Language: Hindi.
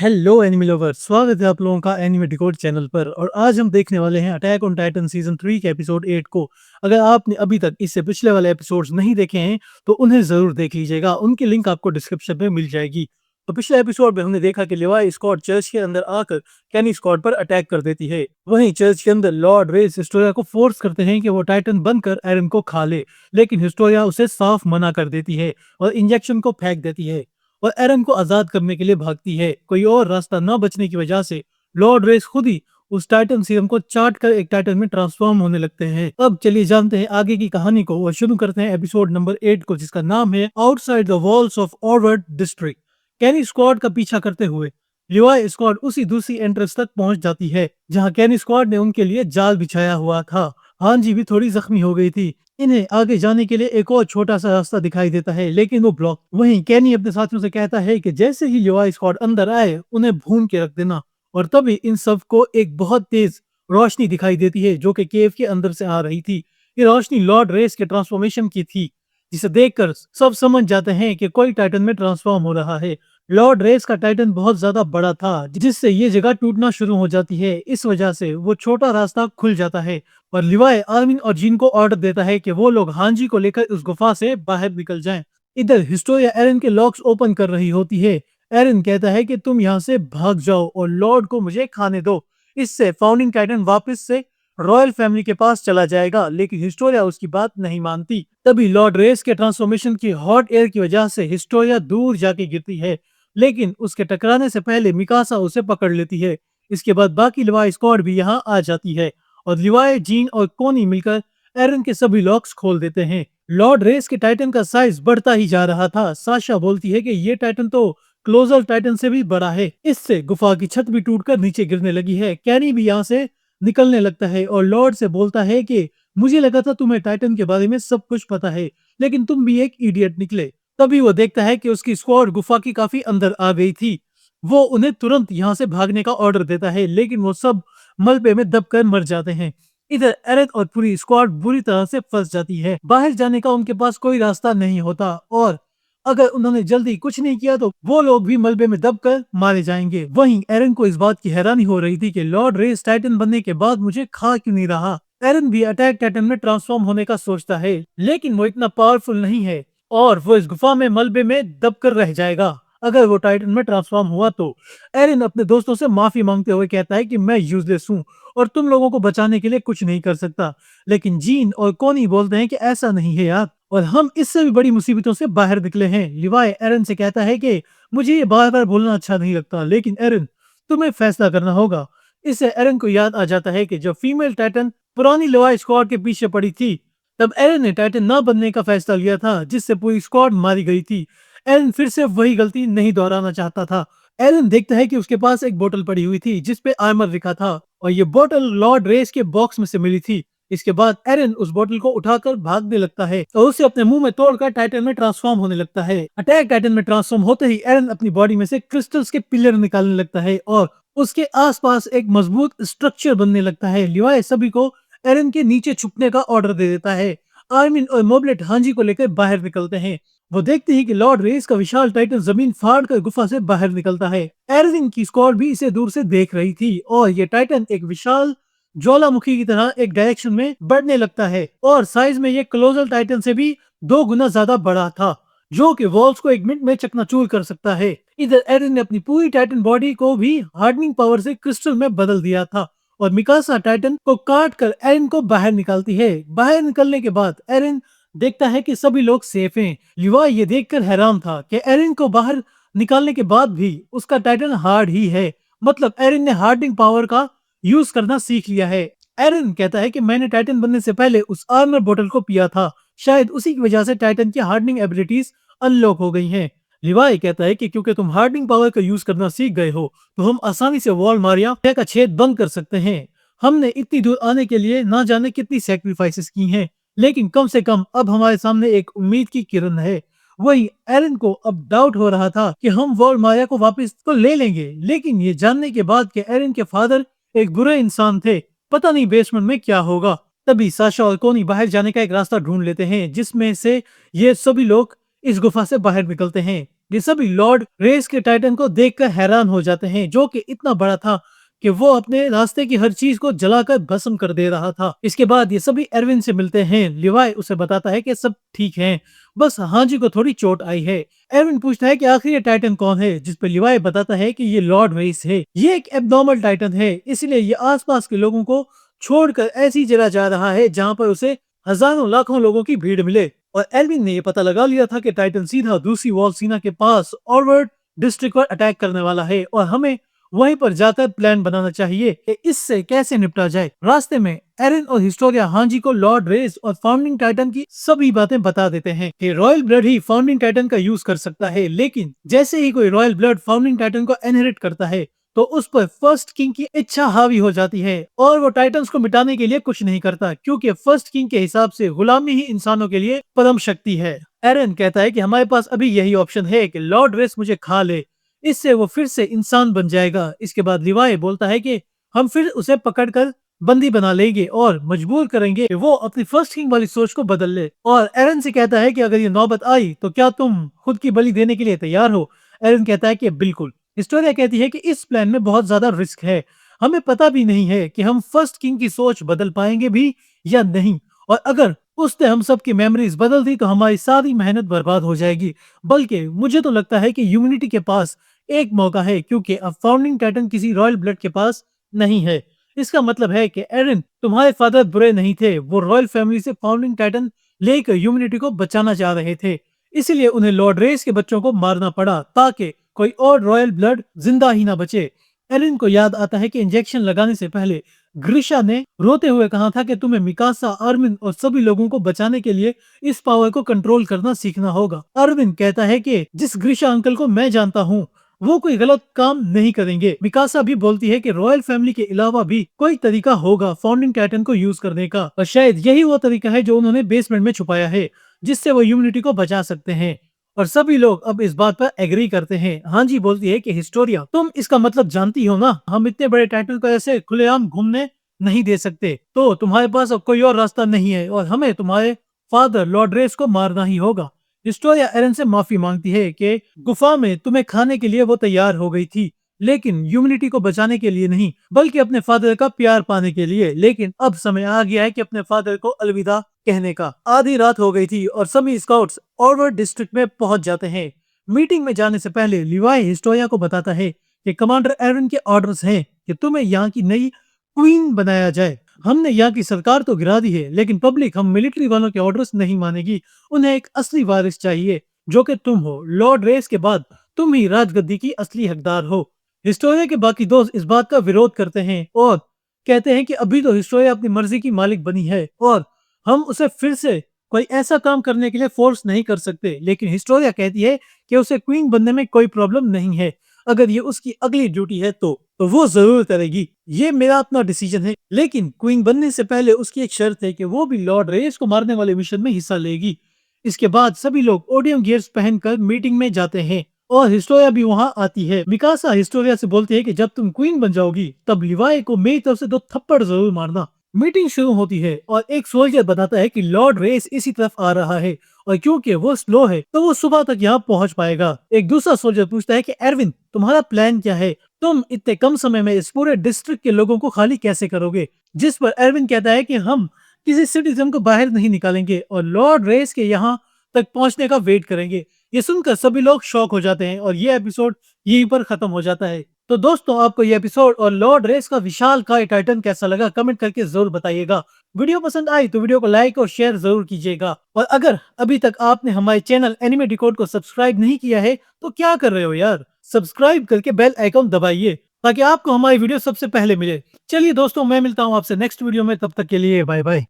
हेलो एनिमी लवर, स्वागत है आप लोगों का एनिमे डिकोड चैनल पर। और आज हम देखने वाले हैं अटैक ऑन टाइटन सीजन 3 के एपिसोड 8 को। अगर आपने अभी तक इससे पिछले वाले एपिसोड्स नहीं देखे हैं तो उन्हें जरूर देख लीजिएगा, उनकी लिंक आपको डिस्क्रिप्शन में मिल जाएगी। तो पिछले एपिसोड में हमने देखा कि लिवाई स्कॉट चर्च के अंदर आकर कैनी स्कॉट पर अटैक कर देती है। वहीं चर्च के अंदर लॉर्ड रेस हिस्टोरिया को फोर्स करते हैं कि वो टाइटन बनकर एरन को खा ले, लेकिन हिस्टोरिया उसे साफ मना कर देती है और इंजेक्शन को फेंक देती है और एरन को आजाद करने के लिए भागती है। कोई और रास्ता न बचने की वजह से लॉर्ड रेस खुद ही उस टाइटन सीरम को चाट कर एक टाइटन में ट्रांसफॉर्म होने लगते हैं। अब चलिए जानते हैं आगे की कहानी को और शुरू करते हैं एपिसोड नंबर 8 को, जिसका नाम है आउटसाइड द वॉल्स ऑफ ऑरवर्ड डिस्ट्रिक्ट। कैनी स्क्वाड का पीछा करते हुए लिवाई स्क्वाड उसी दूसरी एंट्रेंस तक पहुंच जाती है जहां कैनी स्क्वाड ने उनके लिए जाल बिछाया हुआ था। हांजी भी थोड़ी जख्मी हो गई थी। इन्हें आगे जाने के लिए एक और छोटा सा रास्ता दिखाई देता है, लेकिन वो ब्लॉक। वहीं कैनी अपने साथियों से कहता है कि जैसे ही लिवाई स्क्वाड अंदर आए उन्हें भून के रख देना। और तभी इन सब को एक बहुत तेज रोशनी दिखाई देती है जो कि केव के अंदर से आ रही थी। ये रोशनी लॉर्ड रेस के ट्रांसफॉर्मेशन की थी, जिसे देखकर सब समझ जाते हैं कि कोई टाइटन में ट्रांसफॉर्म हो रहा है। लॉर्ड रेस का टाइटन बहुत ज्यादा बड़ा था, जिससे ये जगह टूटना शुरू हो जाती है। इस वजह से वो छोटा रास्ता खुल जाता है और लिवाई आर्मिन और जीन को ऑर्डर देता है कि वो लोग हांजी को लेकर उस गुफा से बाहर निकल जाएं। इधर हिस्टोरिया एरन के लॉक्स ओपन कर रही होती है। एरन कहता है कि तुम यहाँ से भाग जाओ और लॉर्ड को मुझे खाने दो। इससे फाउंडिंग टाइटन वापस से रॉयल फैमिली के पास चला जाएगा, लेकिन हिस्टोरिया उसकी बात नहीं मानती। तभी लॉर्ड रेस के ट्रांसफॉर्मेशन की हॉट एयर की वजह से हिस्टोरिया दूर जाके गिरती है, लेकिन उसके टकराने से पहले मिकासा उसे पकड़ लेती है। इसके बाद बाकी लिवाई स्क्वाड भी यहाँ आ जाती है और लिवाई, जीन और कोनी मिलकर एरन के सभी लॉक्स खोल देते हैं। लॉर्ड रेस के टाइटन का साइज बढ़ता ही जा रहा था। साशा बोलती है कि ये टाइटन तो क्लोजर टाइटन से भी बड़ा है। इससे गुफा की छत भी टूटकर नीचे गिरने लगी है। कैनी भी यहाँ से निकलने लगता है और लॉर्ड से बोलता है कि मुझे लगा था तुम्हें टाइटन के बारे में सब कुछ पता है, लेकिन तुम भी एक इडियट निकले। तभी वो देखता है कि उसकी स्क्वाड गुफा की काफी अंदर आ गई थी। वो उन्हें तुरंत यहाँ से भागने का ऑर्डर देता है, लेकिन वो सब मलबे में दबकर मर जाते हैं। इधर एरन और पूरी स्क्वाड बुरी तरह से फंस जाती है। बाहर जाने का उनके पास कोई रास्ता नहीं होता और अगर उन्होंने जल्दी कुछ नहीं किया तो वो लोग भी मलबे में दबकर मारे जाएंगे। वहीं एरन को इस बात की हैरानी हो रही थी कि लॉर्ड रेस टाइटन बनने के बाद मुझे खा क्यों नहीं रहा। एरन भी अटैक टाइटन में ट्रांसफॉर्म होने का सोचता है, लेकिन वो इतना पावरफुल नहीं है और वो इस गुफा में मलबे में दबकर रह जाएगा अगर वो टाइटन में ट्रांसफॉर्म हुआ तो। एरन अपने दोस्तों से माफी मांगते हुए कहता है कि मैं यूजलेस हूँ और तुम लोगों को बचाने के लिए कुछ नहीं कर सकता। लेकिन जीन और कोनी बोलते हैं कि ऐसा नहीं है यार, और हम इससे भी बड़ी मुसीबतों से बाहर निकले हैं। लिवाई एरन से कहता है कि मुझे ये बार बार बोलना अच्छा नहीं लगता, लेकिन एरन तुम्हें फैसला करना होगा। इससे एरन को याद आ जाता है कि जब फीमेल टाइटन पुरानी लिवाई स्क्वाड के पीछे पड़ी थी, तब एरन ने टाइटन न बनने का फैसला लिया था, जिससे पूरी स्क्वाड मारी गई थी। एरन फिर से वही गलती नहीं दोहराना चाहता था। एरन देखता है कि उसके पास एक बोतल पड़ी हुई थी जिसपे आर्मर लिखा था और ये बोतल लॉर्ड रेस के बॉक्स में से मिली थी। इसके बाद एरन उस बोतल को उठाकर भागने लगता है और उसे अपने मुंह में तोड़कर टाइटन में ट्रांसफॉर्म होने लगता है। अटैक टाइटन में ट्रांसफॉर्म होते ही एरन अपनी बॉडी में से क्रिस्टल्स के पिलर निकालने लगता है और उसके आसपास एक मजबूत स्ट्रक्चर बनने लगता है। लिवाई सभी को एरन के नीचे छुपने का ऑर्डर दे देता है। आर्मिन और मोबलेट हांजी को लेकर बाहर निकलते हैं। वो देखते हैं कि लॉर्ड रेस का विशाल टाइटन जमीन फाड़ कर गुफा से बाहर निकलता है। एरन की स्क्वाड भी इसे दूर से देख रही थी और ये टाइटन एक विशाल ज्वालामुखी की तरह एक डायरेक्शन में बढ़ने लगता है और साइज में ये क्लोजल टाइटन से भी 2 गुना ज्यादा बड़ा था, जो कि वॉल्स को 1 मिनट में चकनाचूर कर सकता है। इधर एरन ने अपनी पूरी टाइटन बॉडी को भी हार्डनिंग पावर से क्रिस्टल में बदल दिया था और मिकासा टाइटन को काट कर एरन को बाहर निकालती है। बाहर निकलने के बाद एरन देखता है कि सभी लोग सेफ हैं। लिवाई ये देखकर हैरान था कि एरन को बाहर निकालने के बाद भी उसका टाइटन हार्ड ही है, मतलब एरन ने हार्डनिंग पावर का यूज करना सीख लिया है। एरन कहता है कि मैंने टाइटन बनने से पहले उस आर्मर बोतल को पिया था, शायद उसी की वजह से टाइटन की हार्डनिंग एबिलिटीज अनलॉक हो गई हैं। लिवाई कहता है कि क्योंकि तुम हार्डनिंग पावर का यूज करना सीख गए हो तो हम आसानी से वॉल मारिया का छेद बंद कर सकते हैं। हमने इतनी दूर आने के लिए ना जाने कितनी सेक्रीफाइसेस की हैं, लेकिन कम से कम अब हमारे सामने एक उम्मीद की किरण है। वही एरन को अब डाउट हो रहा था कि हम वॉल मारिया को वापस तो ले लेंगे, लेकिन ये जानने के बाद कि एरन के फादर एक बुरे इंसान थे, पता नहीं बेसमेंट में क्या होगा। तभी साशा और कोनी बाहर जाने का एक रास्ता ढूंढ लेते हैं, जिसमें से ये सभी लोग इस गुफा से बाहर निकलते हैं। ये सभी लॉर्ड रेस के टाइटन को देखकर हैरान हो जाते हैं, जो कि इतना बड़ा था कि वो अपने रास्ते की हर चीज को जलाकर भस्म कर दे रहा था। इसके बाद ये सभी एरविन से मिलते हैं। लिवाई उसे बताता है कि सब ठीक है, बस हांजी को थोड़ी चोट आई है। एरविन पूछता है कि आखिर ये टाइटन कौन है, जिस पर लिवाई बताता है कि ये लॉर्ड रेस है। ये एक एब्नॉर्मल टाइटन है, इसलिए ये आसपास के लोगों को छोड़कर ऐसी जगह जा रहा है जहां पर उसे हजारों लाखों लोगों की भीड़ मिले। और एल्विन ने ये पता लगा लिया था कि टाइटन सीधा दूसरी वॉल सीना के पास ऑरवर्ड डिस्ट्रिक्ट पर अटैक करने वाला है और हमें वहीं पर जाकर प्लान बनाना चाहिए कि इससे कैसे निपटा जाए। रास्ते में एरन और हिस्टोरिया हांजी को लॉर्ड रेस और फाउंडिंग टाइटन की सभी बातें बता देते हैं कि रॉयल ब्लड ही फाउंडिंग टाइटन का यूज कर सकता है, लेकिन जैसे ही कोई रॉयल ब्लड फाउंडिंग टाइटन को इनहेरिट करता है तो उस पर फर्स्ट किंग की इच्छा हावी हो जाती है और वो टाइटन्स को मिटाने के लिए कुछ नहीं करता, क्योंकि फर्स्ट किंग के हिसाब से गुलामी ही इंसानों के लिए परम शक्ति है। एरन कहता है कि हमारे पास अभी यही ऑप्शन है कि लॉर्ड रेस मुझे खा ले, इससे वो फिर से इंसान बन जाएगा। इसके बाद लिवाई बोलता है कि हम फिर उसे पकड़कर बंदी बना लेंगे और मजबूर करेंगे कि वो अपनी फर्स्ट किंग वाली सोच को बदल ले। और एरन से कहता है कि अगर ये नौबत आई तो क्या तुम खुद की बलि देने के लिए तैयार हो। एरन कहता है कि बिल्कुल। हिस्टोरिया कहती है कि इस प्लान में बहुत ज्यादा रिस्क है, हमें पता भी नहीं है कि हम फर्स्ट किंग की सोच बदल पाएंगे भी या नहीं, और अगर उसने हम सब की मेमोरीज बदल दी तो हमारी सारी मेहनत बर्बाद हो जाएगी। बल्कि मुझे तो लगता है कि ह्यूमैनिटी के पास एक मौका है, क्योंकि अब फाउंडिंग टाइटन किसी रॉयल ब्लड के पास नहीं है। इसका मतलब है कि एरन, तुम्हारे फादर बुरे नहीं थे, वो रॉयल फैमिली से फाउंडिंग टाइटन लेकर ह्यूमैनिटी को बचाना चाह रहे थे, इसलिए उन्हें लॉर्ड रेस के बच्चों को मारना पड़ा ताकि कोई और रॉयल ब्लड जिंदा ही ना बचे। एरिन को याद आता है कि इंजेक्शन लगाने से पहले ग्रिशा ने रोते हुए कहा था कि तुम्हें मिकासा, आर्मिन और सभी लोगों को बचाने के लिए इस पावर को कंट्रोल करना सीखना होगा। अरविंद कहता है कि जिस ग्रिशा अंकल को मैं जानता हूँ वो कोई गलत काम नहीं करेंगे। मिकासा भी बोलती है कि रॉयल फैमिली के अलावा भी कोई तरीका होगा फाउंडिंग टाइटन को यूज करने का, और शायद यही वो तरीका है जो उन्होंने बेसमेंट में छुपाया है, जिससे वो ह्यूमैनिटी को बचा सकते हैं। और सभी लोग अब इस बात पर एग्री करते हैं। हांजी बोलती है कि हिस्टोरिया, तुम इसका मतलब जानती हो ना, हम इतने बड़े टाइटल को ऐसे खुलेआम घूमने नहीं दे सकते, तो तुम्हारे पास अब कोई और रास्ता नहीं है और हमें तुम्हारे फादर लॉर्ड रेस को मारना ही होगा। हिस्टोरिया एरन से माफी मांगती है कि गुफा में तुम्हें खाने के लिए वो तैयार हो गई थी, लेकिन ह्यूमैनिटी को बचाने के लिए नहीं, बल्कि अपने फादर का प्यार पाने के लिए। लेकिन अब समय आ गया है कि अपने फादर को अलविदा कहने का। आधी रात हो गई थी और सभी स्काउट्स ऑरवर्ड डिस्ट्रिक्ट में पहुंच जाते हैं। मीटिंग में जाने से पहले लिवाई हिस्टोरिया को बताता है कि कमांडर एरन के ऑर्डर्स हैं कि तुम्हें यहाँ की नई क्वीन बनाया जाए। हमने यहाँ की सरकार तो गिरा दी है, लेकिन पब्लिक हम मिलिट्री वालों के ऑर्डर्स नहीं मानेगी। उन्हें एक असली वारिस चाहिए, जो कि तुम हो। लॉर्ड रेस के बाद तुम ही राजगद्दी की असली हकदार हो। हिस्टोरिया के बाकी दोस्त इस बात का विरोध करते हैं और कहते हैं कि अभी तो हिस्टोरिया अपनी मर्जी की मालिक बनी है और हम उसे फिर से कोई ऐसा काम करने के लिए फोर्स नहीं कर सकते। लेकिन हिस्टोरिया कहती है कि उसे क्वीन बनने में कोई प्रॉब्लम नहीं है, अगर ये उसकी अगली ड्यूटी है तो वो जरूर करेगी। ये मेरा अपना डिसीजन है, लेकिन क्वीन बनने से पहले उसकी एक शर्त है कि वो भी लॉर्ड रेस को मारने वाले मिशन में हिस्सा लेगी। इसके बाद सभी लोग ओडियम गियर्स पहनकर मीटिंग में जाते हैं और हिस्टोरिया भी वहां आती है। मिकासा हिस्टोरिया से बोलती है कि जब तुम क्वीन बन जाओगी तब लिवाई को मेरी तरफ से 2 थप्पड़ जरूर मारना। मीटिंग शुरू होती है और एक सोल्जर बताता है कि लॉर्ड रेस इसी तरफ आ रहा है और क्योंकि वो स्लो है तो वो सुबह तक यहाँ पहुंच पाएगा। एक दूसरा सोल्जर पूछता है कि एरविन, तुम्हारा प्लान क्या है? तुम इतने कम समय में इस पूरे डिस्ट्रिक्ट के लोगों को खाली कैसे करोगे? जिस पर एरविन कहता है कि हम किसी सिटीजन को बाहर नहीं निकालेंगे और लॉर्ड रेस के यहाँ तक पहुंचने का वेट करेंगे। ये सुनकर सभी लोग शॉक हो जाते हैं और ये एपिसोड यहीं पर खत्म हो जाता है। तो दोस्तों, आपको ये एपिसोड और लॉर्ड रेस का विशालकाय टाइटन कैसा लगा, कमेंट करके जरूर बताइएगा। वीडियो पसंद आई तो वीडियो को लाइक और शेयर जरूर कीजिएगा। और अगर अभी तक आपने हमारे चैनल एनिमे डिकोड को सब्सक्राइब नहीं किया है तो क्या कर रहे हो यार, सब्सक्राइब करके बेल आइकन दबाइए ताकि आपको हमारी वीडियो सबसे पहले मिले। चलिए दोस्तों, मैं मिलता हूँ आपसे नेक्स्ट वीडियो में, तब तक के लिए बाय बाय।